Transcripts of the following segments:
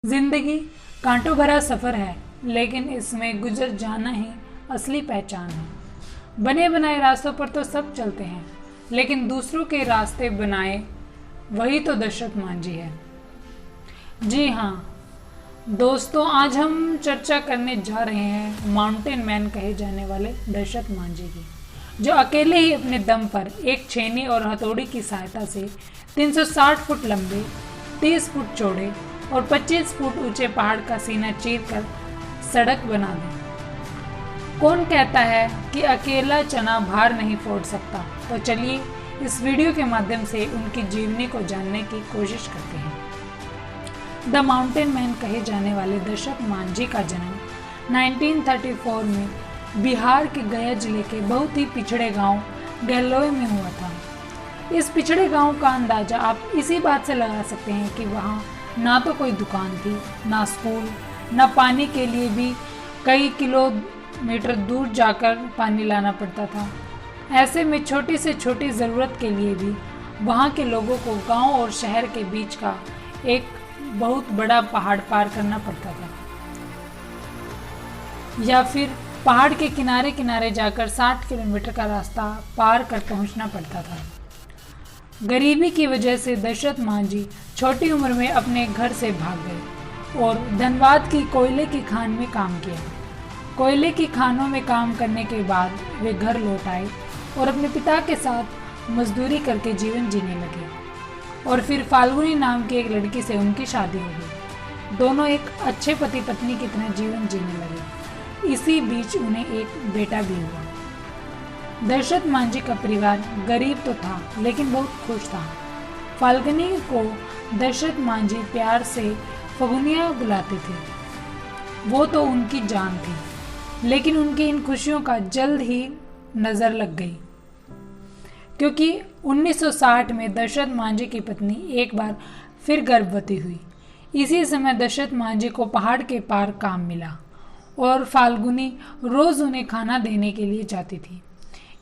जिंदगी कांटों भरा सफ़र है, लेकिन इसमें गुजर जाना ही असली पहचान है। बने बनाए रास्तों पर तो सब चलते हैं, लेकिन दूसरों के रास्ते बनाए वही तो दशरथ मांझी है। जी हाँ दोस्तों, आज हम चर्चा करने जा रहे हैं माउंटेन मैन कहे जाने वाले दशरथ मांझी की, जो अकेले ही अपने दम पर एक छेनी और हथौड़ी की सहायता से 360 फुट लंबे, 30 फुट चौड़े और 25 फुट ऊंचे पहाड़ का सीना चीर कर सड़क बना दे। कौन कहता है कि अकेला चना भार नहीं फोड़ सकता? तो चलिए इस वीडियो के माध्यम से उनकी जीवनी को जानने की कोशिश करते हैं। द माउंटेन मैन कहे जाने वाले दशरथ मांझी का जन्म 1934 में बिहार के गया जिले के बहुत ही पिछड़े गांव गहलोई में हुआ था। इस पिछड़े गांव का अंदाजा आप इसी बात से लगा सकते हैं कि वहां ना तो कोई दुकान थी, ना स्कूल, ना पानी के लिए भी कई किलोमीटर दूर जाकर पानी लाना पड़ता था। ऐसे में छोटी से छोटी ज़रूरत के लिए भी वहाँ के लोगों को गांव और शहर के बीच का एक बहुत बड़ा पहाड़ पार करना पड़ता था, या फिर पहाड़ के किनारे किनारे जाकर 60 किलोमीटर का रास्ता पार कर पहुँचना पड़ता था। गरीबी की वजह से दशरथ मांझी छोटी उम्र में अपने घर से भाग गए और धनबाद की कोयले की खान में काम किया। कोयले की खानों में काम करने के बाद वे घर लौट आए और अपने पिता के साथ मजदूरी करके जीवन जीने लगे, और फिर फाल्गुनी नाम की एक लड़की से उनकी शादी हो गई। दोनों एक अच्छे पति पत्नी की तरह जीवन जीने लगे। इसी बीच उन्हें एक बेटा भी हुआ। दशरथ मांझी का परिवार गरीब तो था, लेकिन बहुत खुश था। फाल्गुनी को दशरथ मांझी प्यार से फगुनिया बुलाते थे। वो तो उनकी जान थी, लेकिन उनकी इन खुशियों का जल्द ही नज़र लग गई, क्योंकि 1960 में दशरथ मांझी की पत्नी एक बार फिर गर्भवती हुई। इसी समय दशरथ मांझी को पहाड़ के पार काम मिला और फाल्गुनी रोज़ उन्हें खाना देने के लिए जाती थी।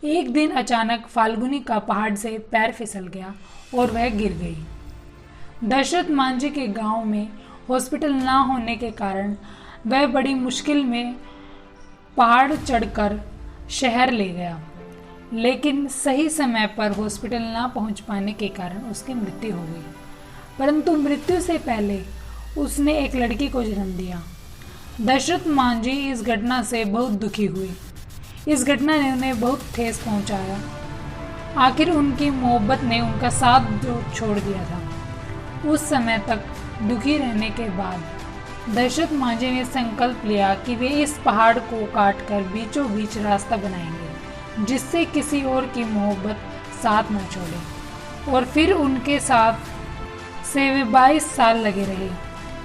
एक दिन अचानक फाल्गुनी का पहाड़ से पैर फिसल गया और वह गिर गई। दशरथ मांझी के गांव में हॉस्पिटल ना होने के कारण वह बड़ी मुश्किल में पहाड़ चढ़कर शहर ले गया, लेकिन सही समय पर हॉस्पिटल ना पहुंच पाने के कारण उसकी मृत्यु हो गई। परंतु मृत्यु से पहले उसने एक लड़की को जन्म दिया। दशरथ मांझी इस घटना से बहुत दुखी हुए। इस घटना ने उन्हें बहुत ठेस पहुंचाया। आखिर उनकी मोहब्बत ने उनका साथ जो छोड़ दिया था। उस समय तक दुखी रहने के बाद दशरथ मांझी ने संकल्प लिया कि वे इस पहाड़ को काटकर बीचों बीच रास्ता बनाएंगे, जिससे किसी और की मोहब्बत साथ न छोड़े। और फिर उनके साथ से वे 22 साल लगे रहे।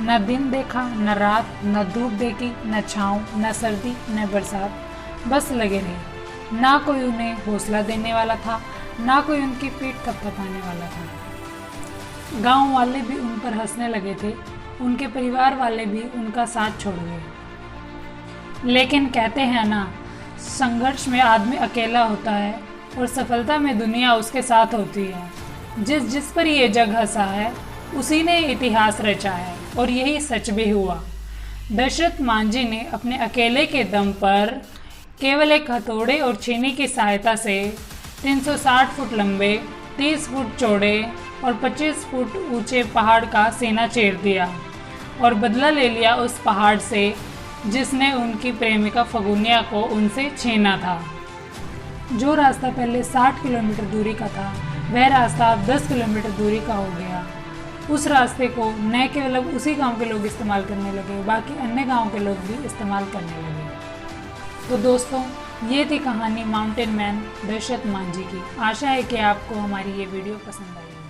न दिन देखा, न रात, न धूप देखी, न छाँव, न सर्दी, न बरसात, बस लगे रहे। ना कोई उन्हें हौसला देने वाला था, ना कोई उनकी पीठ थपथपाने वाला था। गांव वाले भी उन पर हंसने लगे थे, उनके परिवार वाले भी उनका साथ छोड़ गए। लेकिन कहते हैं ना, संघर्ष में आदमी अकेला होता है और सफलता में दुनिया उसके साथ होती है। जिस जिस पर ये जग हंसा है, उसी ने इतिहास रचा है, और यही सच भी हुआ। दशरथ मांझी ने अपने अकेले के दम पर केवल एक हथौड़े और छेनी की सहायता से 360 फुट लंबे, 30 फुट चौड़े और 25 फुट ऊंचे पहाड़ का सीना चीर दिया और बदला ले लिया उस पहाड़ से जिसने उनकी प्रेमिका फगुनिया को उनसे छीना था। जो रास्ता पहले 60 किलोमीटर दूरी का था, वह रास्ता अब 10 किलोमीटर दूरी का हो गया। उस रास्ते को न केवल उसी गांव के लोग इस्तेमाल करने लगे, बाकी अन्य गांव के लोग भी इस्तेमाल करने लगे। तो दोस्तों, ये थी कहानी माउंटेन मैन दशरथ मांझी की। आशा है कि आपको हमारी ये वीडियो पसंद आई।